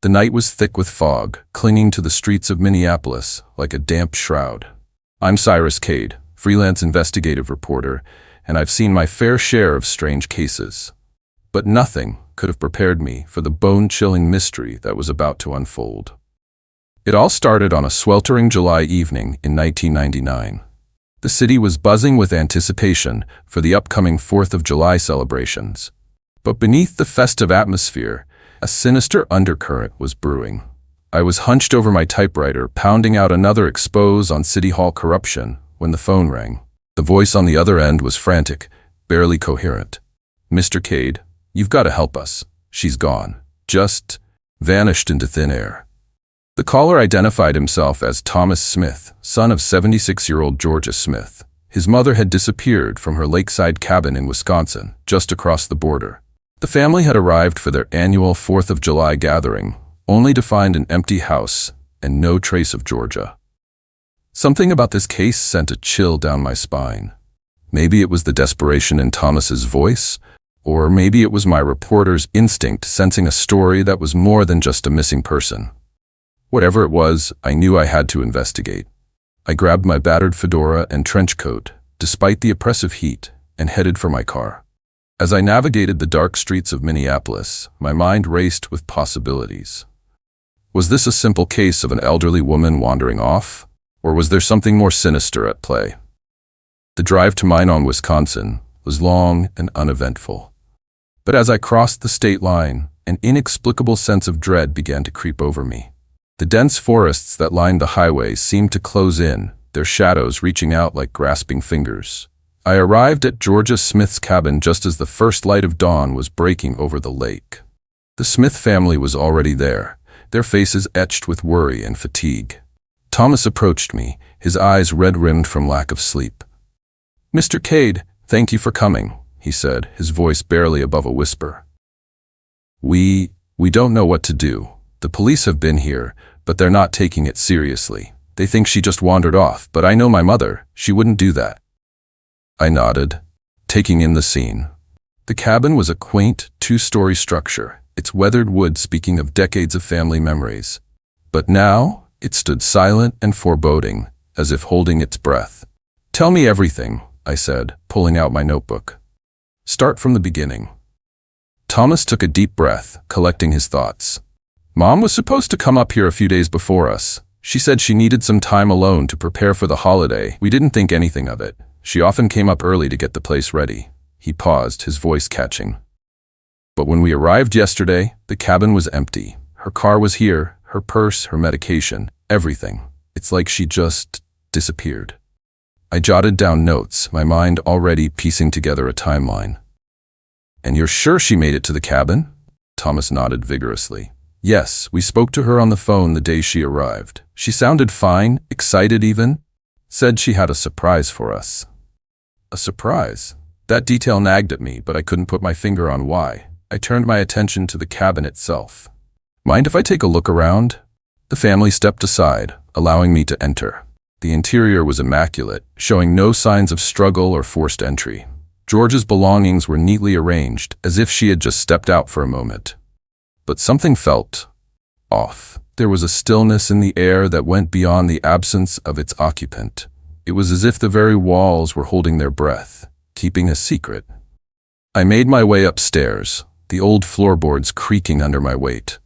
The night was thick with fog, clinging to the streets of Minneapolis like a damp shroud. I'm Cyrus Kade, freelance investigative reporter, and I've seen my fair share of strange cases. But nothing could have prepared me for the bone-chilling mystery that was about to unfold. It all started on a sweltering July evening in 1999. The city was buzzing with anticipation for the upcoming 4th of July celebrations. But beneath the festive atmosphere, a sinister undercurrent was brewing. I was hunched over my typewriter, pounding out another expose on City Hall corruption, when the phone rang. The voice on the other end was frantic, barely coherent. "Mr. Kade, you've got to help us. She's gone. Just vanished into thin air." The caller identified himself as Thomas Smith, son of 76-year-old Georgia Smith. His mother had disappeared from her lakeside cabin in Wisconsin, just across the border. The family had arrived for their annual 4th of July gathering, only to find an empty house and no trace of Georgia. Something about this case sent a chill down my spine. Maybe it was the desperation in Thomas's voice, or maybe it was my reporter's instinct sensing a story that was more than just a missing person. Whatever it was, I knew I had to investigate. I grabbed my battered fedora and trench coat, despite the oppressive heat, and headed for my car. As I navigated the dark streets of Minneapolis, my mind raced with possibilities. Was this a simple case of an elderly woman wandering off, or was there something more sinister at play? The drive to Minot, Wisconsin, was long and uneventful. But as I crossed the state line, an inexplicable sense of dread began to creep over me. The dense forests that lined the highway seemed to close in, their shadows reaching out like grasping fingers. I arrived at Georgia Smith's cabin just as the first light of dawn was breaking over the lake. The Smith family was already there, their faces etched with worry and fatigue. Thomas approached me, his eyes red-rimmed from lack of sleep. "Mr. Kade, thank you for coming," he said, his voice barely above a whisper. We don't know what to do. The police have been here, but they're not taking it seriously. They think she just wandered off, but I know my mother. She wouldn't do that." I nodded, taking in the scene. The cabin was a quaint, two-story structure, its weathered wood speaking of decades of family memories. But now, it stood silent and foreboding, as if holding its breath. "Tell me everything," I said, pulling out my notebook. "Start from the beginning." Thomas took a deep breath, collecting his thoughts. "Mom was supposed to come up here a few days before us. She said she needed some time alone to prepare for the holiday. We didn't think anything of it. She often came up early to get the place ready." He paused, his voice catching. "But when we arrived yesterday, the cabin was empty. Her car was here, her purse, her medication, everything. It's like she just disappeared." I jotted down notes, my mind already piecing together a timeline. "And you're sure she made it to the cabin?" Thomas nodded vigorously. "Yes, we spoke to her on the phone the day she arrived. She sounded fine, excited even. Said she had a surprise for us." A surprise? That detail nagged at me, but I couldn't put my finger on why. I turned my attention to the cabin itself. "Mind if I take a look around?" The family stepped aside, allowing me to enter. The interior was immaculate, showing no signs of struggle or forced entry. Georgia's belongings were neatly arranged, as if she had just stepped out for a moment. But something felt off. There was a stillness in the air that went beyond the absence of its occupant. It was as if the very walls were holding their breath, keeping a secret. I made my way upstairs, the old floorboards creaking under my weight.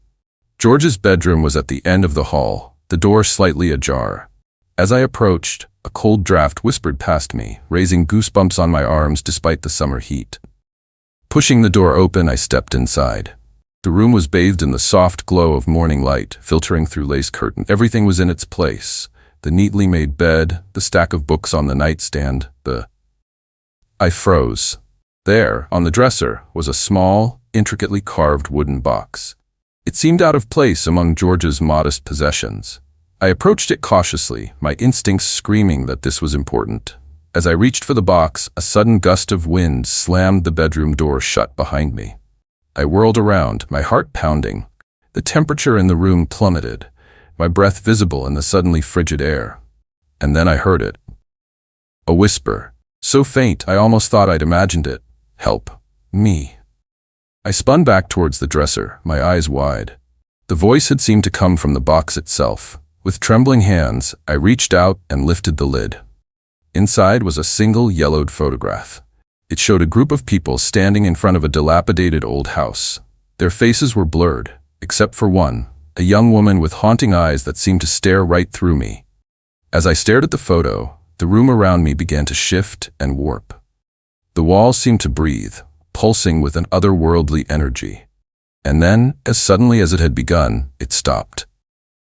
George's bedroom was at the end of the hall, the door slightly ajar. As I approached, a cold draft whispered past me, raising goosebumps on my arms despite the summer heat. Pushing the door open, I stepped inside. The room was bathed in the soft glow of morning light, filtering through lace curtains. Everything was in its place. The neatly made bed, the stack of books on the nightstand, I froze. There, on the dresser, was a small, intricately carved wooden box. It seemed out of place among George's modest possessions. I approached it cautiously, my instincts screaming that this was important. As I reached for the box, a sudden gust of wind slammed the bedroom door shut behind me. I whirled around, my heart pounding. The temperature in the room plummeted, my breath visible in the suddenly frigid air. And then I heard it. A whisper, so faint I almost thought I'd imagined it. "Help. Me." I spun back towards the dresser, my eyes wide. The voice had seemed to come from the box itself. With trembling hands, I reached out and lifted the lid. Inside was a single yellowed photograph. It showed a group of people standing in front of a dilapidated old house. Their faces were blurred, except for one, a young woman with haunting eyes that seemed to stare right through me. As I stared at the photo, the room around me began to shift and warp. The walls seemed to breathe, pulsing with an otherworldly energy. And then, as suddenly as it had begun, it stopped.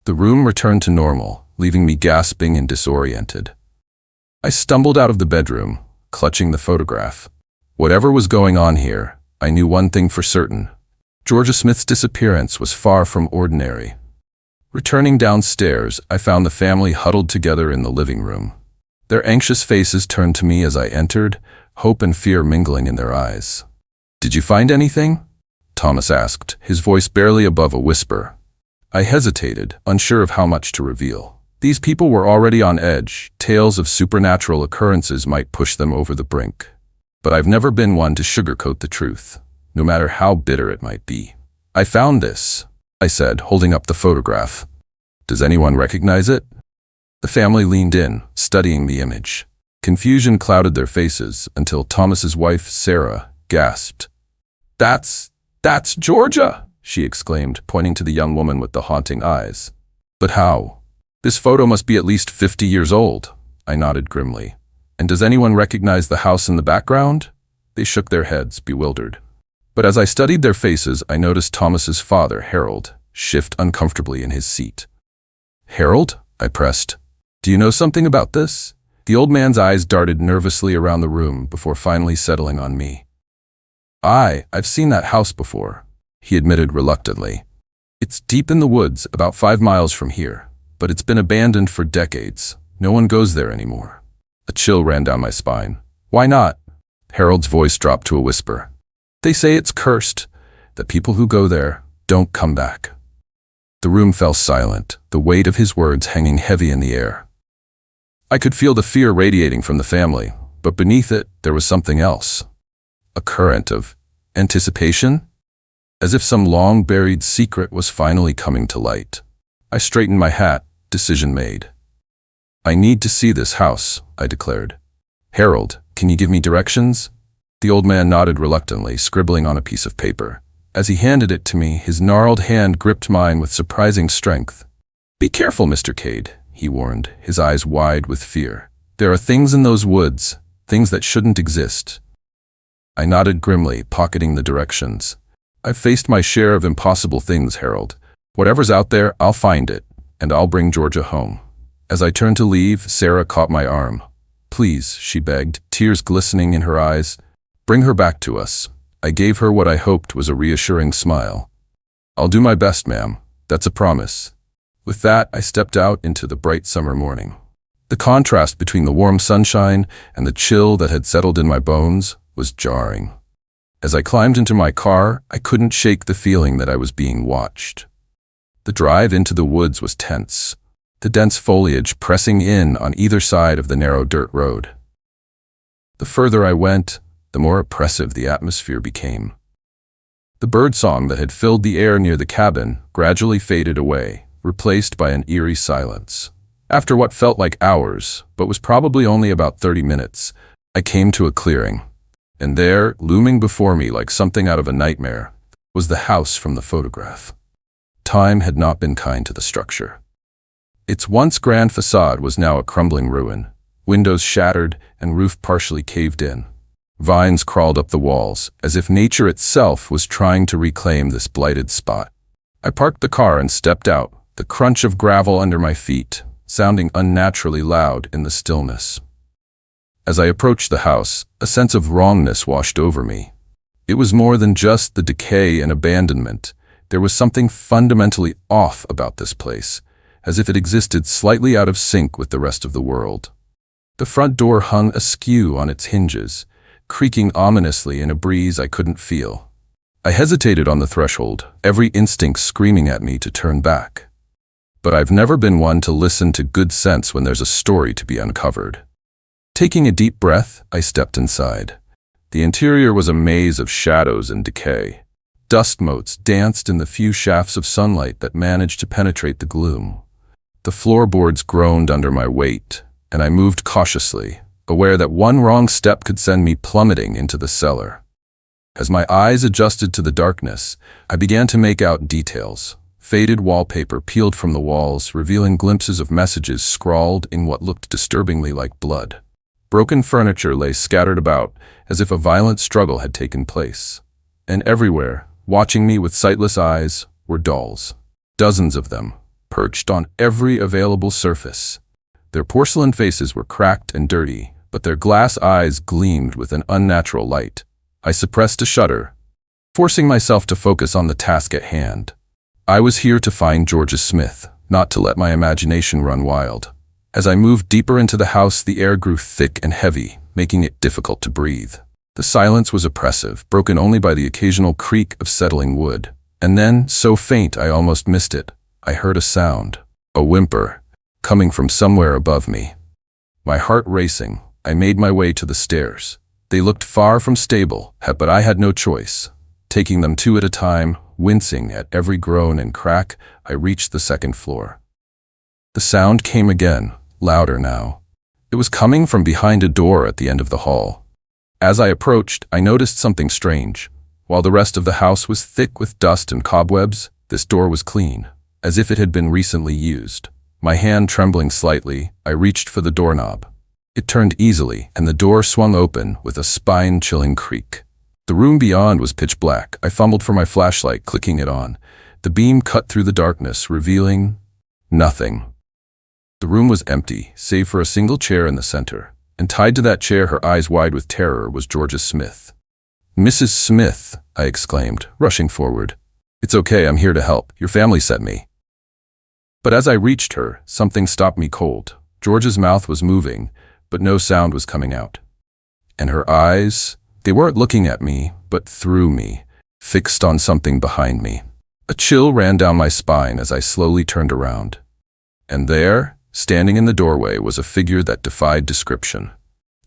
The room returned to normal, leaving me gasping and disoriented. I stumbled out of the bedroom, clutching the photograph. Whatever was going on here, I knew one thing for certain. Georgia Smith's disappearance was far from ordinary. Returning downstairs, I found the family huddled together in the living room. Their anxious faces turned to me as I entered, hope and fear mingling in their eyes. "Did you find anything?" Thomas asked, his voice barely above a whisper. I hesitated, unsure of how much to reveal. These people were already on edge. Tales of supernatural occurrences might push them over the brink. But I've never been one to sugarcoat the truth, no matter how bitter it might be. "I found this," I said, holding up the photograph. "Does anyone recognize it?" The family leaned in, studying the image. Confusion clouded their faces until Thomas's wife, Sarah, gasped. That's Georgia!" she exclaimed, pointing to the young woman with the haunting eyes. "But how? This photo must be at least 50 years old," I nodded grimly. "And does anyone recognize the house in the background?" They shook their heads, bewildered. But as I studied their faces, I noticed Thomas's father, Harold, shift uncomfortably in his seat. "Harold?" I pressed. "Do you know something about this?" The old man's eyes darted nervously around the room before finally settling on me. I've seen that house before," he admitted reluctantly. "It's deep in the woods, about 5 miles from here, but it's been abandoned for decades. No one goes there anymore." A chill ran down my spine. "Why not?" Harold's voice dropped to a whisper. "They say it's cursed, that people who go there don't come back." The room fell silent, the weight of his words hanging heavy in the air. I could feel the fear radiating from the family, but beneath it, there was something else. A current of anticipation, as if some long-buried secret was finally coming to light. I straightened my hat, decision made. "I need to see this house," I declared. "Harold, can you give me directions?" The old man nodded reluctantly, scribbling on a piece of paper. As he handed it to me, his gnarled hand gripped mine with surprising strength. "Be careful, Mr. Kade," he warned, his eyes wide with fear. "There are things in those woods, things that shouldn't exist." I nodded grimly, pocketing the directions. "I've faced my share of impossible things, Harold. Whatever's out there, I'll find it, and I'll bring Georgia home." As I turned to leave, Sarah caught my arm. "Please," she begged, tears glistening in her eyes. "Bring her back to us." I gave her what I hoped was a reassuring smile. "I'll do my best, ma'am. That's a promise." With that, I stepped out into the bright summer morning. The contrast between the warm sunshine and the chill that had settled in my bones was jarring. As I climbed into my car, I couldn't shake the feeling that I was being watched. The drive into the woods was tense, the dense foliage pressing in on either side of the narrow dirt road. The further I went, the more oppressive the atmosphere became. The birdsong that had filled the air near the cabin gradually faded away, replaced by an eerie silence. After what felt like hours, but was probably only about 30 minutes, I came to a clearing. And there, looming before me like something out of a nightmare, was the house from the photograph. Time had not been kind to the structure. Its once grand facade was now a crumbling ruin, windows shattered and roof partially caved in. Vines crawled up the walls, as if nature itself was trying to reclaim this blighted spot. I parked the car and stepped out, the crunch of gravel under my feet, sounding unnaturally loud in the stillness. As I approached the house, a sense of wrongness washed over me. It was more than just the decay and abandonment. There was something fundamentally off about this place, as if it existed slightly out of sync with the rest of the world. The front door hung askew on its hinges, creaking ominously in a breeze I couldn't feel. I hesitated on the threshold, every instinct screaming at me to turn back. But I've never been one to listen to good sense when there's a story to be uncovered. Taking a deep breath, I stepped inside. The interior was a maze of shadows and decay. Dust motes danced in the few shafts of sunlight that managed to penetrate the gloom. The floorboards groaned under my weight, and I moved cautiously, aware that one wrong step could send me plummeting into the cellar. As my eyes adjusted to the darkness, I began to make out details. Faded wallpaper peeled from the walls, revealing glimpses of messages scrawled in what looked disturbingly like blood. Broken furniture lay scattered about, as if a violent struggle had taken place. And everywhere, watching me with sightless eyes, were dolls. Dozens of them, perched on every available surface. Their porcelain faces were cracked and dirty, but their glass eyes gleamed with an unnatural light. I suppressed a shudder, forcing myself to focus on the task at hand. I was here to find Georgia Smith, not to let my imagination run wild. As I moved deeper into the house, the air grew thick and heavy, making it difficult to breathe. The silence was oppressive, broken only by the occasional creak of settling wood. And then, so faint I almost missed it, I heard a sound, a whimper, coming from somewhere above me. My heart racing, I made my way to the stairs. They looked far from stable, but I had no choice. Taking them two at a time, wincing at every groan and crack, I reached the second floor. The sound came again, louder now. It was coming from behind a door at the end of the hall. As I approached, I noticed something strange. While the rest of the house was thick with dust and cobwebs, this door was clean, as if it had been recently used. My hand trembling slightly, I reached for the doorknob. It turned easily, and the door swung open with a spine-chilling creak. The room beyond was pitch black. I fumbled for my flashlight, clicking it on. The beam cut through the darkness, revealing nothing. The room was empty, save for a single chair in the center, and tied to that chair, her eyes wide with terror, was Georgia Smith. "Mrs. Smith," I exclaimed, rushing forward. "It's okay, I'm here to help. Your family sent me." But as I reached her, something stopped me cold. Georgia's mouth was moving, but no sound was coming out. And her eyes, they weren't looking at me, but through me, fixed on something behind me. A chill ran down my spine as I slowly turned around. And there, standing in the doorway, was a figure that defied description.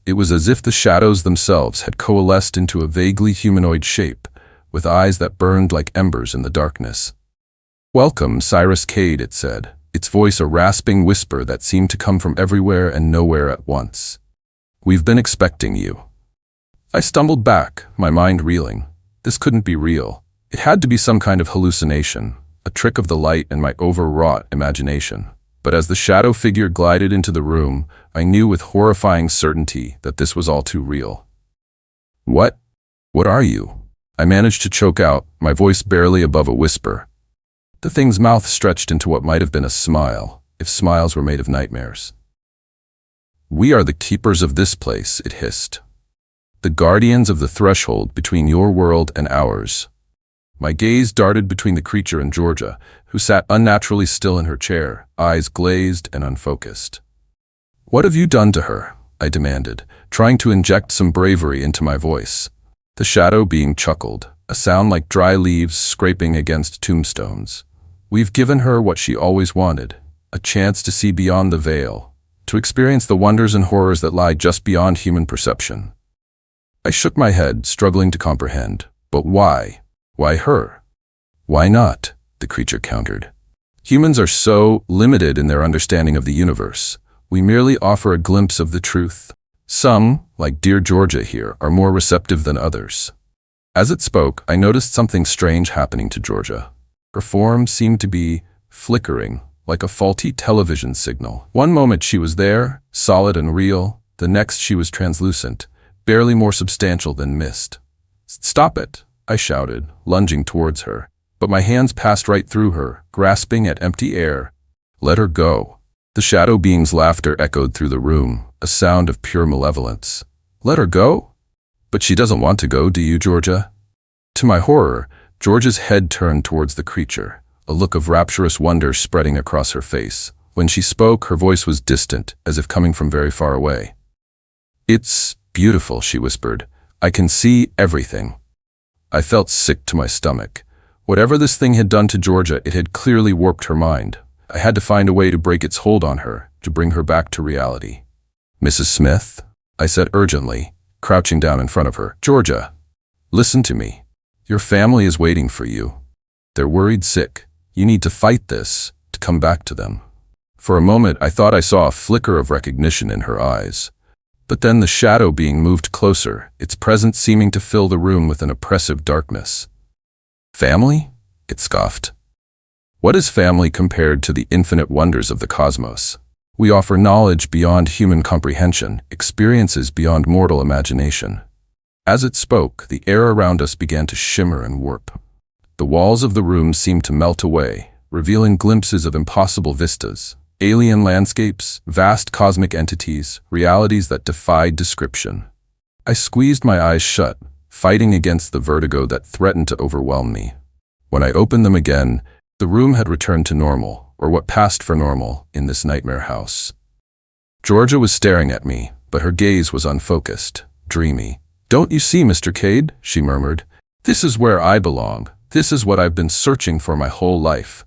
It was as if the shadows themselves had coalesced into a vaguely humanoid shape, with eyes that burned like embers in the darkness. "Welcome, Cyrus Kade," it said, its voice a rasping whisper that seemed to come from everywhere and nowhere at once. "We've been expecting you." I stumbled back, my mind reeling. This couldn't be real. It had to be some kind of hallucination, a trick of the light and my overwrought imagination. But as the shadow figure glided into the room, I knew with horrifying certainty that this was all too real. What are you?" I managed to choke out, my voice barely above a whisper. The thing's mouth stretched into what might have been a smile, if smiles were made of nightmares. "We are the keepers of this place," it hissed. "The guardians of the threshold between your world and ours." My gaze darted between the creature and Georgia, who sat unnaturally still in her chair, eyes glazed and unfocused. "What have you done to her?" I demanded, trying to inject some bravery into my voice. The shadow being chuckled, a sound like dry leaves scraping against tombstones. "We've given her what she always wanted, a chance to see beyond the veil, to experience the wonders and horrors that lie just beyond human perception." I shook my head, struggling to comprehend. "But why? Why her?" "Why not?" the creature countered. "Humans are so limited in their understanding of the universe. We merely offer a glimpse of the truth. Some, like dear Georgia here, are more receptive than others." As it spoke, I noticed something strange happening to Georgia. Her form seemed to be flickering, like a faulty television signal. One moment she was there, solid and real. The next she was translucent, barely more substantial than mist. "Stop it," I shouted, lunging towards her. But my hands passed right through her, grasping at empty air. "Let her go." The shadow being's laughter echoed through the room, a sound of pure malevolence. "Let her go? But she doesn't want to go, do you, Georgia?" To my horror, Georgia's head turned towards the creature, a look of rapturous wonder spreading across her face. When she spoke, her voice was distant, as if coming from very far away. "It's beautiful," she whispered. "I can see everything." I felt sick to my stomach. Whatever this thing had done to Georgia, it had clearly warped her mind. I had to find a way to break its hold on her, to bring her back to reality. "Mrs. Smith?" I said urgently, crouching down in front of her. "Georgia, listen to me. Your family is waiting for you. They're worried sick. You need to fight this, to come back to them. For a moment, I thought I saw a flicker of recognition in her eyes. But then the shadow being moved closer, its presence seeming to fill the room with an oppressive darkness. Family? It scoffed. What is family compared to the infinite wonders of the cosmos? We offer knowledge beyond human comprehension, experiences beyond mortal imagination. As it spoke, the air around us began to shimmer and warp. The walls of the room seemed to melt away, revealing glimpses of impossible vistas, alien landscapes, vast cosmic entities, realities that defied description. I squeezed my eyes shut, fighting against the vertigo that threatened to overwhelm me. When I opened them again, the room had returned to normal, or what passed for normal, in this nightmare house. Georgia was staring at me, but her gaze was unfocused, dreamy. "Don't you see, Mr. Kade?" she murmured. "This is where I belong. This is what I've been searching for my whole life."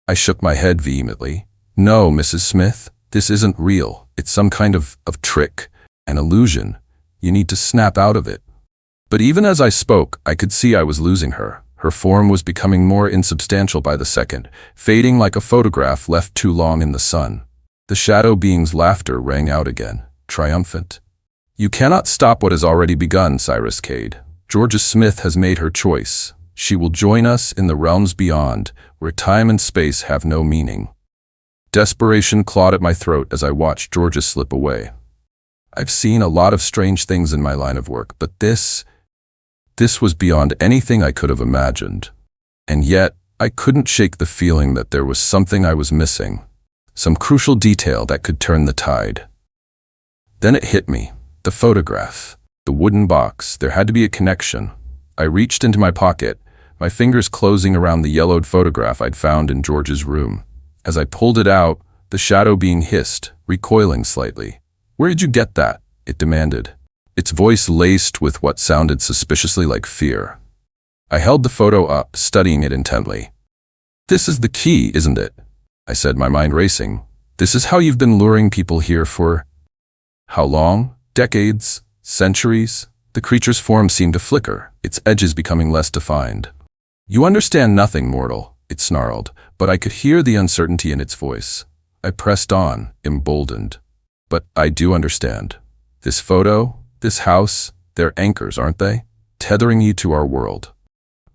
I shook my head vehemently. "No, Mrs. Smith, this isn't real. It's some kind of trick, an illusion. You need to snap out of it." But even as I spoke, I could see I was losing her. Her form was becoming more insubstantial by the second, fading like a photograph left too long in the sun. The shadow being's laughter rang out again, triumphant. "You cannot stop what has already begun, Cyrus Kade. Georgia Smith has made her choice. She will join us in the realms beyond, where time and space have no meaning." Desperation clawed at my throat as I watched Georgia slip away. I've seen a lot of strange things in my line of work, but this was beyond anything I could have imagined. And yet, I couldn't shake the feeling that there was something I was missing, some crucial detail that could turn the tide. Then it hit me, the photograph, the wooden box. There had to be a connection. I reached into my pocket, my fingers closing around the yellowed photograph I'd found in George's room. As I pulled it out, the shadow being hissed, recoiling slightly. "Where did you get that?" it demanded, its voice laced with what sounded suspiciously like fear. I held the photo up, studying it intently. "This is the key, isn't it?" I said, my mind racing. "This is how you've been luring people here for how long? Decades? Centuries?" The creature's form seemed to flicker, its edges becoming less defined. "You understand nothing, mortal," it snarled, but I could hear the uncertainty in its voice. I pressed on, emboldened. "But I do understand. This photo, this house, they're anchors, aren't they? Tethering you to our world.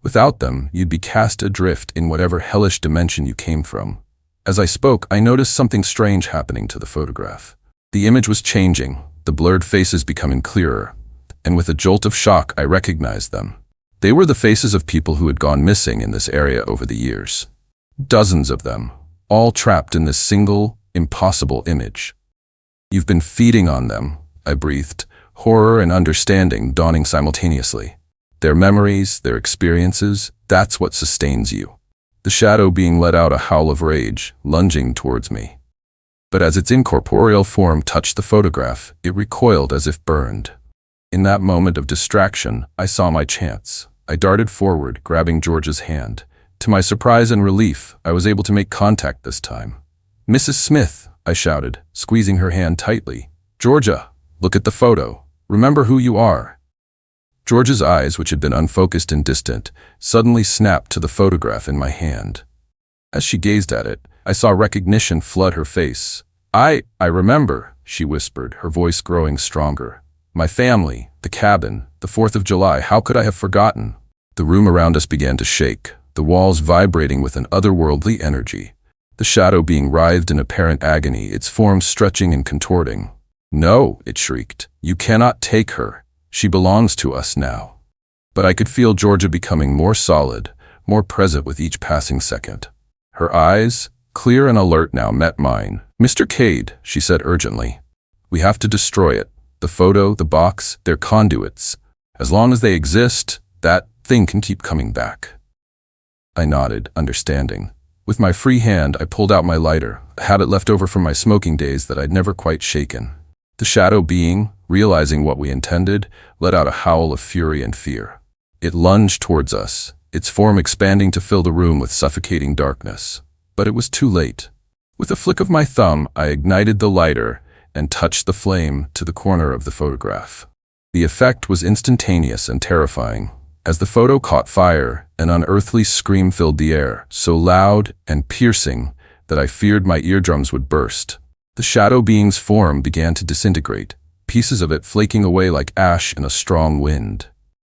Without them, you'd be cast adrift in whatever hellish dimension you came from." As I spoke, I noticed something strange happening to the photograph. The image was changing, the blurred faces becoming clearer, and with a jolt of shock, I recognized them. They were the faces of people who had gone missing in this area over the years. Dozens of them, all trapped in this single, impossible image. "You've been feeding on them," I breathed, horror and understanding dawning simultaneously. "Their memories, their experiences, that's what sustains you." The shadow being let out a howl of rage, lunging towards me. But as its incorporeal form touched the photograph, it recoiled as if burned. In that moment of distraction, I saw my chance. I darted forward, grabbing Georgia's hand. To my surprise and relief, I was able to make contact this time. "Mrs. Smith," I shouted, squeezing her hand tightly. "Georgia, look at the photo. Remember who you are." Georgia's eyes, which had been unfocused and distant, suddenly snapped to the photograph in my hand. As she gazed at it, I saw recognition flood her face. I remember," she whispered, her voice growing stronger. "My family, the cabin, the 4th of July, how could I have forgotten?" The room around us began to shake, the walls vibrating with an otherworldly energy. The shadow being writhed in apparent agony, its form stretching and contorting. "No," it shrieked. "You cannot take her. She belongs to us now." But I could feel Georgia becoming more solid, more present with each passing second. Her eyes, clear and alert now, met mine. "Mr. Kade," she said urgently, "we have to destroy it. The photo, the box, they're conduits. As long as they exist, that thing can keep coming back." I nodded, understanding. With my free hand, I pulled out my lighter, a habit left over from my smoking days that I'd never quite shaken. The shadow being, realizing what we intended, let out a howl of fury and fear. It lunged towards us, its form expanding to fill the room with suffocating darkness. But it was too late. With a flick of my thumb, I ignited the lighter and touched the flame to the corner of the photograph. The effect was instantaneous and terrifying. As the photo caught fire, an unearthly scream filled the air, so loud and piercing that I feared my eardrums would burst. The shadow being's form began to disintegrate, pieces of it flaking away like ash in a strong wind.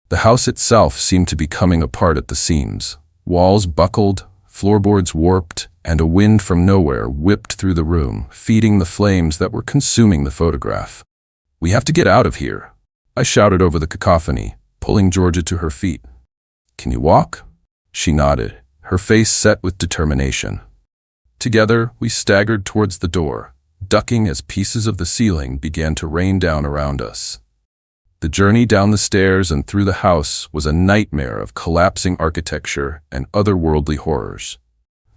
The house itself seemed to be coming apart at the seams. Walls buckled, floorboards warped, and a wind from nowhere whipped through the room, feeding the flames that were consuming the photograph. "We have to get out of here," I shouted over the cacophony, pulling Georgia to her feet. "Can you walk?" She nodded, her face set with determination. Together, we staggered towards the door, ducking as pieces of the ceiling began to rain down around us. The journey down the stairs and through the house was a nightmare of collapsing architecture and otherworldly horrors.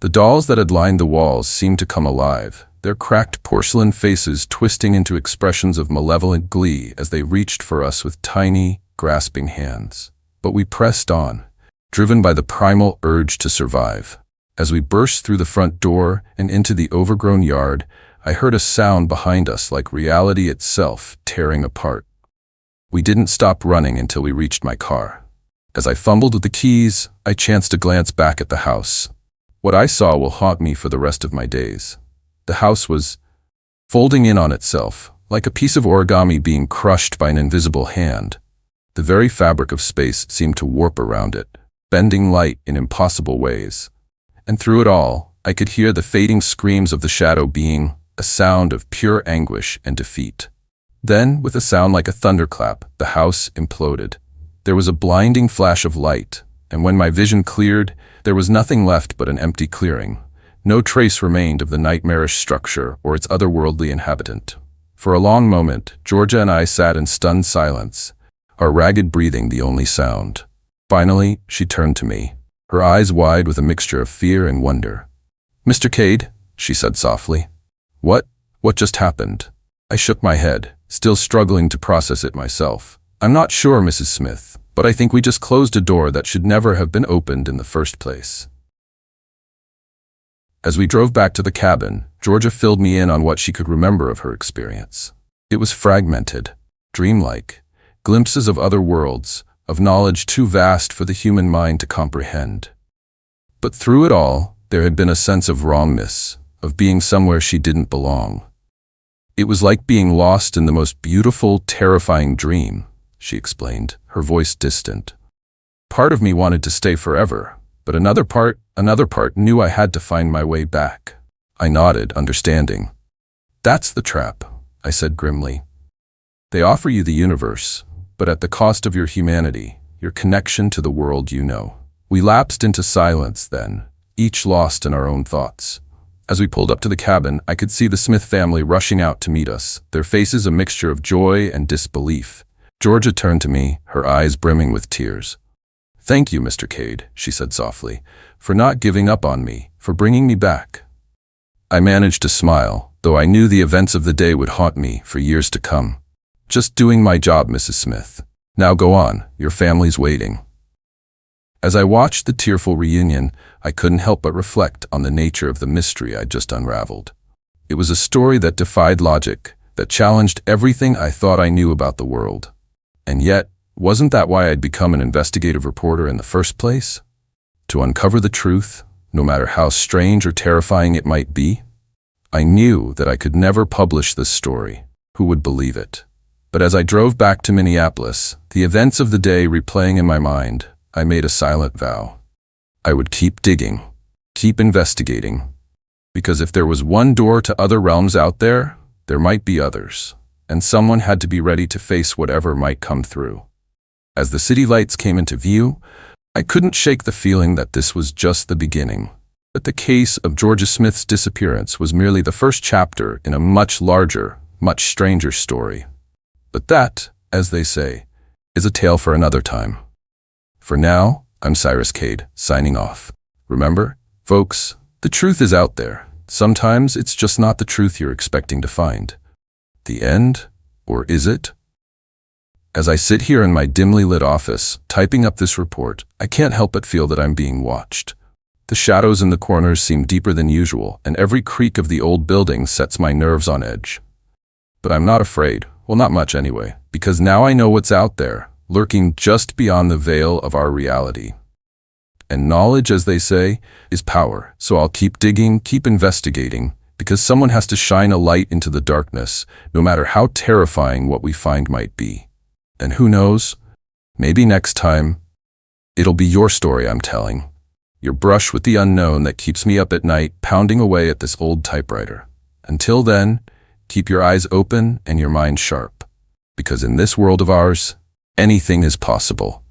The dolls that had lined the walls seemed to come alive, their cracked porcelain faces twisting into expressions of malevolent glee as they reached for us with tiny, grasping hands. But we pressed on, driven by the primal urge to survive. As we burst through the front door and into the overgrown yard, I heard a sound behind us like reality itself tearing apart. We didn't stop running until we reached my car. As I fumbled with the keys, I chanced a glance back at the house. What I saw will haunt me for the rest of my days. The house was folding in on itself, like a piece of origami being crushed by an invisible hand. The very fabric of space seemed to warp around it, bending light in impossible ways. And through it all, I could hear the fading screams of the shadow being, a sound of pure anguish and defeat. Then, with a sound like a thunderclap, the house imploded. There was a blinding flash of light, and when my vision cleared, there was nothing left but an empty clearing. No trace remained of the nightmarish structure or its otherworldly inhabitant. For a long moment, Georgia and I sat in stunned silence, our ragged breathing the only sound. Finally, she turned to me, her eyes wide with a mixture of fear and wonder. "Mr. Kade," she said softly. What just happened?" I shook my head, still struggling to process it myself. "I'm not sure, Mrs. Smith, but I think we just closed a door that should never have been opened in the first place." As we drove back to the cabin, Georgia filled me in on what she could remember of her experience. It was fragmented, dreamlike, glimpses of other worlds, of knowledge too vast for the human mind to comprehend. But through it all, there had been a sense of wrongness, of being somewhere she didn't belong. "It was like being lost in the most beautiful, terrifying dream," she explained, her voice distant. "Part of me wanted to stay forever, but another part knew I had to find my way back." I nodded, understanding. "That's the trap," I said grimly. "They offer you the universe, but at the cost of your humanity, your connection to the world you know." We lapsed into silence then, each lost in our own thoughts. As we pulled up to the cabin, I could see the Smith family rushing out to meet us, their faces a mixture of joy and disbelief. Georgia turned to me, her eyes brimming with tears. "Thank you, Mr. Kade," she said softly, "for not giving up on me, for bringing me back." I managed to smile, though I knew the events of the day would haunt me for years to come. "Just doing my job, Mrs. Smith. Now go on, your family's waiting." As I watched the tearful reunion, I couldn't help but reflect on the nature of the mystery I'd just unraveled. It was a story that defied logic, that challenged everything I thought I knew about the world. And yet, wasn't that why I'd become an investigative reporter in the first place? To uncover the truth, no matter how strange or terrifying it might be? I knew that I could never publish this story. Who would believe it? But as I drove back to Minneapolis, the events of the day replaying in my mind, I made a silent vow. I would keep digging, keep investigating, because if there was one door to other realms out there, there might be others, and someone had to be ready to face whatever might come through. As the city lights came into view, I couldn't shake the feeling that this was just the beginning, that the case of Georgia Smith's disappearance was merely the first chapter in a much larger, much stranger story. But that, as they say, is a tale for another time. For now, I'm Cyrus Kade, signing off. Remember, folks, the truth is out there. Sometimes it's just not the truth you're expecting to find. The end? Or is it? As I sit here in my dimly lit office, typing up this report, I can't help but feel that I'm being watched. The shadows in the corners seem deeper than usual, and every creak of the old building sets my nerves on edge. But I'm not afraid, well, not much anyway, because now I know what's out there, lurking just beyond the veil of our reality. And knowledge, as they say, is power. So I'll keep digging, keep investigating, because someone has to shine a light into the darkness, no matter how terrifying what we find might be. And who knows? Maybe next time, it'll be your story I'm telling. Your brush with the unknown that keeps me up at night, pounding away at this old typewriter. Until then, keep your eyes open and your mind sharp. Because in this world of ours, anything is possible.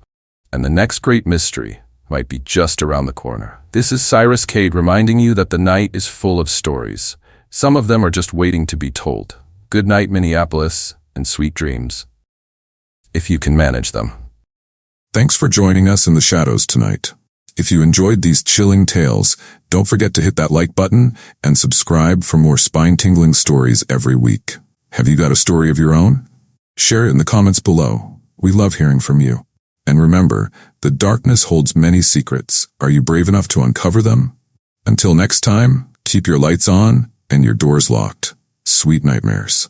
And the next great mystery might be just around the corner. This is Cyrus Kade reminding you that the night is full of stories. Some of them are just waiting to be told. Good night, Minneapolis, and sweet dreams. If you can manage them. Thanks for joining us in the shadows tonight. If you enjoyed these chilling tales, don't forget to hit that like button and subscribe for more spine-tingling stories every week. Have you got a story of your own? Share it in the comments below. We love hearing from you. And remember, the darkness holds many secrets. Are you brave enough to uncover them? Until next time, keep your lights on and your doors locked. Sweet nightmares.